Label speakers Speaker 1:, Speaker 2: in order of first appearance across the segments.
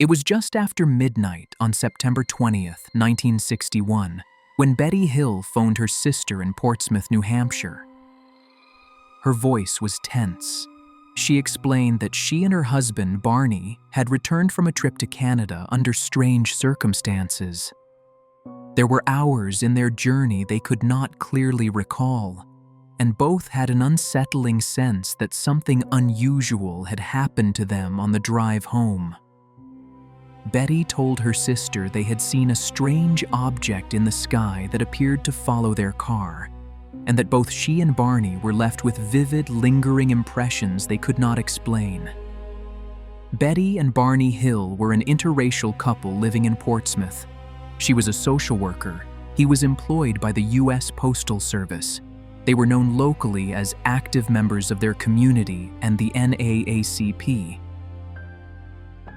Speaker 1: It was just after midnight on September 20th, 1961, when Betty Hill phoned her sister in Portsmouth, New Hampshire. Her voice was tense. She explained that she and her husband, Barney, had returned from a trip to Canada under strange circumstances. There were hours in their journey they could not clearly recall, and both had an unsettling sense that something unusual had happened to them on the drive home. Betty told her sister they had seen a strange object in the sky that appeared to follow their car, and that both she and Barney were left with vivid, lingering impressions they could not explain. Betty and Barney Hill were an interracial couple living in Portsmouth. She was a social worker. He was employed by the U.S. Postal Service. They were known locally as active members of their community and the NAACP.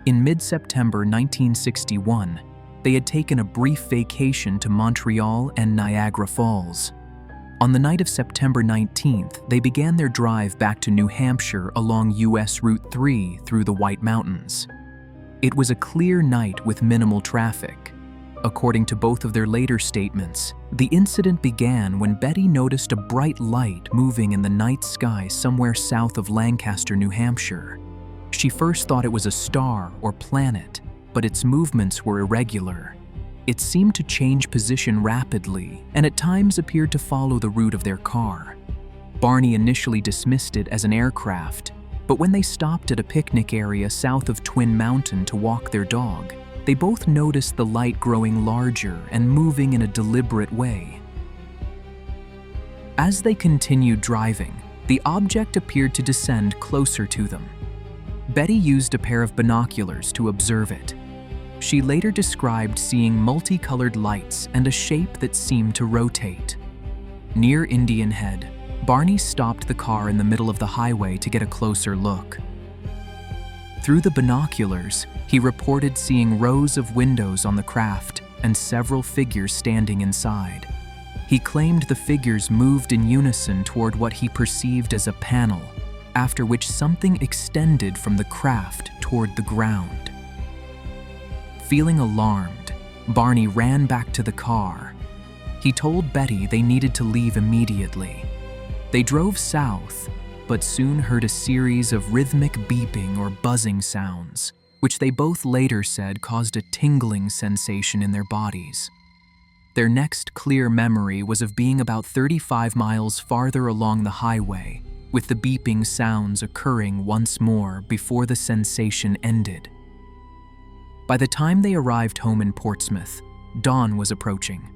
Speaker 1: In mid-September 1961, they had taken a brief vacation to Montreal and Niagara Falls. On the night of September 19th, they began their drive back to New Hampshire along US Route 3 through the White Mountains. It was a clear night with minimal traffic. According to both of their later statements, the incident began when Betty noticed a bright light moving in the night sky somewhere south of Lancaster, New Hampshire. She first thought it was a star or planet, but its movements were irregular. It seemed to change position rapidly and at times appeared to follow the route of their car. Barney initially dismissed it as an aircraft, but when they stopped at a picnic area south of Twin Mountain to walk their dog, they both noticed the light growing larger and moving in a deliberate way. As they continued driving, the object appeared to descend closer to them. Betty used a pair of binoculars to observe it. She later described seeing multicolored lights and a shape that seemed to rotate. Near Indian Head, Barney stopped the car in the middle of the highway to get a closer look. Through the binoculars, he reported seeing rows of windows on the craft and several figures standing inside. He claimed the figures moved in unison toward what he perceived as a panel, after which something extended from the craft toward the ground. Feeling alarmed, Barney ran back to the car. He told Betty they needed to leave immediately. They drove south, but soon heard a series of rhythmic beeping or buzzing sounds, which they both later said caused a tingling sensation in their bodies. Their next clear memory was of being about 35 miles farther along the highway, with the beeping sounds occurring once more before the sensation ended. By the time they arrived home in Portsmouth, dawn was approaching.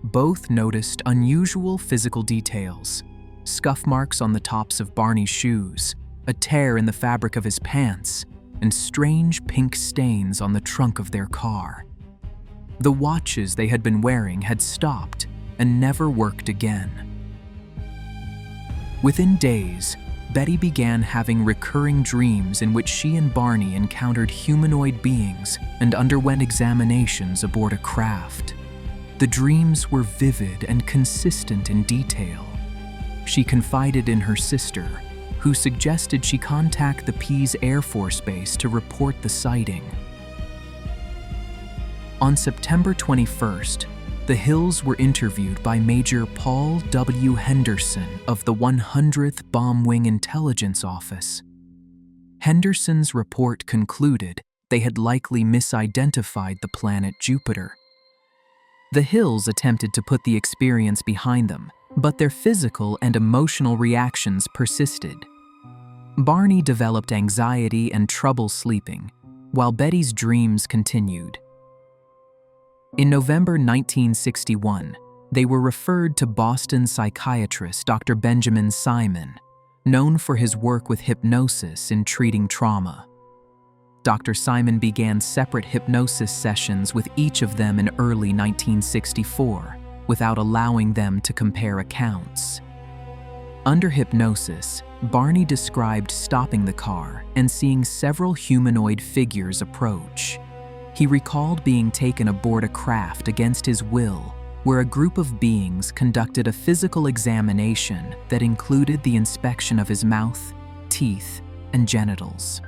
Speaker 1: Both noticed unusual physical details: scuff marks on the tops of Barney's shoes, a tear in the fabric of his pants, and strange pink stains on the trunk of their car. The watches they had been wearing had stopped and never worked again. Within days, Betty began having recurring dreams in which she and Barney encountered humanoid beings and underwent examinations aboard a craft. The dreams were vivid and consistent in detail. She confided in her sister, who suggested she contact the Pease Air Force Base to report the sighting. On September 21st, the Hills were interviewed by Major Paul W. Henderson of the 100th Bomb Wing Intelligence Office. Henderson's report concluded they had likely misidentified the planet Jupiter. The Hills attempted to put the experience behind them, but their physical and emotional reactions persisted. Barney developed anxiety and trouble sleeping, while Betty's dreams continued. In November 1961, they were referred to Boston psychiatrist Dr. Benjamin Simon, known for his work with hypnosis in treating trauma. Dr. Simon began separate hypnosis sessions with each of them in early 1964, without allowing them to compare accounts. Under hypnosis, Barney described stopping the car and seeing several humanoid figures approach. He recalled being taken aboard a craft against his will, where a group of beings conducted a physical examination that included the inspection of his mouth, teeth, and genitals.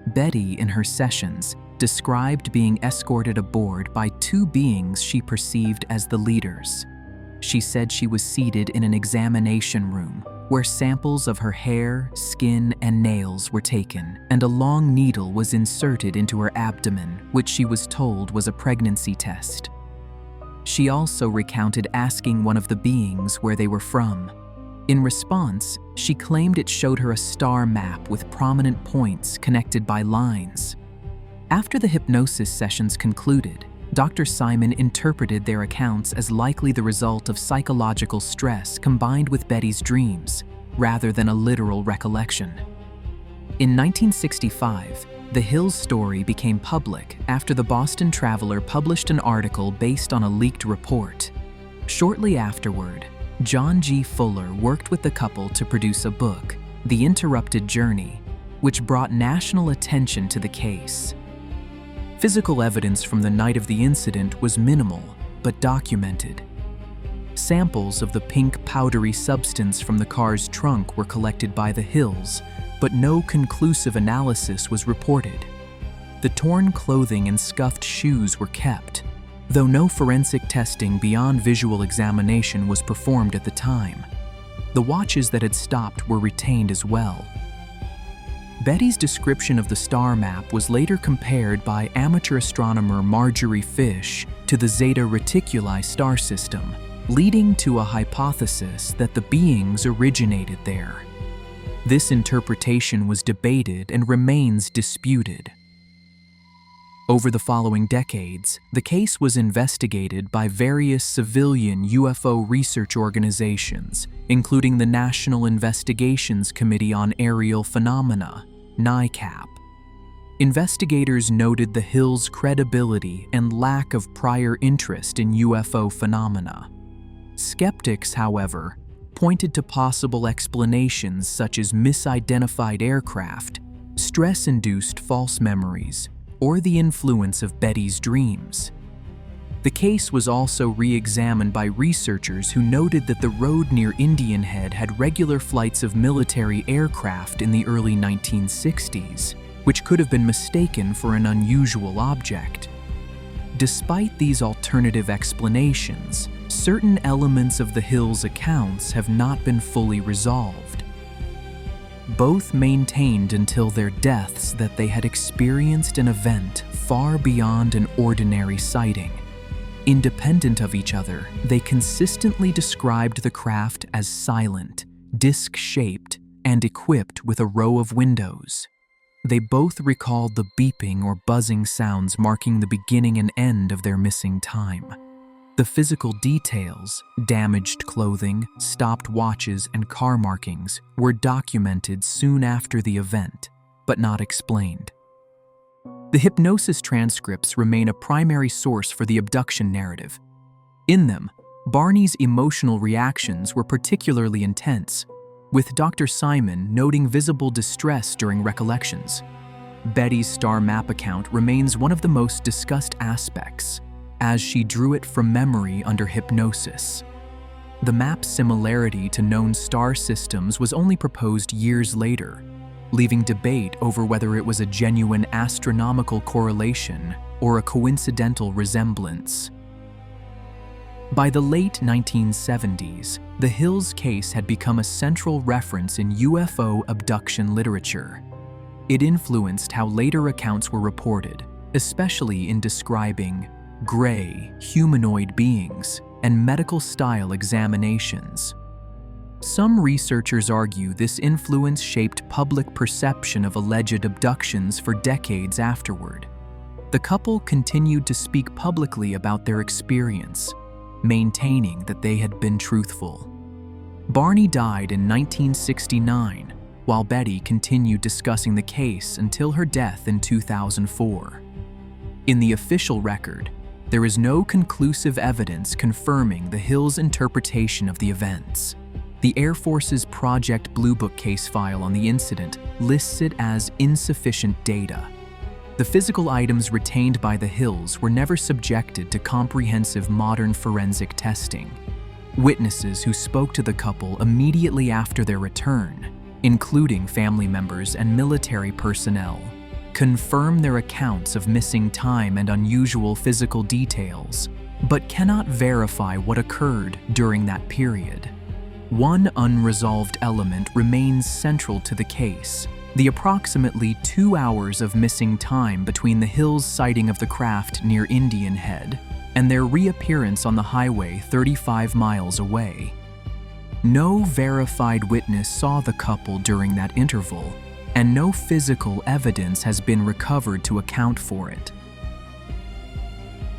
Speaker 1: Betty, in her sessions, described being escorted aboard by two beings she perceived as the leaders. She said she was seated in an examination room where samples of her hair, skin, and nails were taken, and a long needle was inserted into her abdomen, which she was told was a pregnancy test. She also recounted asking one of the beings where they were from. In response, she claimed it showed her a star map with prominent points connected by lines. After the hypnosis sessions concluded, Dr. Simon interpreted their accounts as likely the result of psychological stress combined with Betty's dreams, rather than a literal recollection. In 1965, the Hills story became public after the Boston Traveler published an article based on a leaked report. Shortly afterward, John G. Fuller worked with the couple to produce a book, The Interrupted Journey, which brought national attention to the case. Physical evidence from the night of the incident was minimal, but documented. Samples of the pink powdery substance from the car's trunk were collected by the Hills, but no conclusive analysis was reported. The torn clothing and scuffed shoes were kept, though no forensic testing beyond visual examination was performed at the time. The watches that had stopped were retained as well. Betty's description of the star map was later compared by amateur astronomer Marjorie Fish to the Zeta Reticuli star system, leading to a hypothesis that the beings originated there. This interpretation was debated and remains disputed. Over the following decades, the case was investigated by various civilian UFO research organizations, including the National Investigations Committee on Aerial Phenomena, NICAP. Investigators noted the Hills' credibility and lack of prior interest in UFO phenomena. Skeptics, however, pointed to possible explanations such as misidentified aircraft, stress-induced false memories, or the influence of Betty's dreams. The case was also re-examined by researchers who noted that the road near Indian Head had regular flights of military aircraft in the early 1960s, which could have been mistaken for an unusual object. Despite these alternative explanations, certain elements of the Hills' accounts have not been fully resolved. Both maintained until their deaths that they had experienced an event far beyond an ordinary sighting. Independent of each other, they consistently described the craft as silent, disc-shaped, and equipped with a row of windows. They both recalled the beeping or buzzing sounds marking the beginning and end of their missing time. The physical details, damaged clothing, stopped watches, and car markings were documented soon after the event, but not explained. The hypnosis transcripts remain a primary source for the abduction narrative. In them, Barney's emotional reactions were particularly intense, with Dr. Simon noting visible distress during recollections. Betty's star map account remains one of the most discussed aspects, as she drew it from memory under hypnosis. The map's similarity to known star systems was only proposed years later, leaving debate over whether it was a genuine astronomical correlation or a coincidental resemblance. By the late 1970s, the Hills case had become a central reference in UFO abduction literature. It influenced how later accounts were reported, especially in describing gray, humanoid beings and medical-style examinations. Some researchers argue this influence shaped public perception of alleged abductions for decades afterward. The couple continued to speak publicly about their experience, maintaining that they had been truthful. Barney died in 1969, while Betty continued discussing the case until her death in 2004. In the official record, there is no conclusive evidence confirming the Hills' interpretation of the events. The Air Force's Project Blue Book case file on the incident lists it as insufficient data. The physical items retained by the Hills were never subjected to comprehensive modern forensic testing. Witnesses who spoke to the couple immediately after their return, including family members and military personnel, confirm their accounts of missing time and unusual physical details, but cannot verify what occurred during that period. One unresolved element remains central to the case: the approximately 2 hours of missing time between the Hills' sighting of the craft near Indian Head and their reappearance on the highway 35 miles away. No verified witness saw the couple during that interval, and no physical evidence has been recovered to account for it.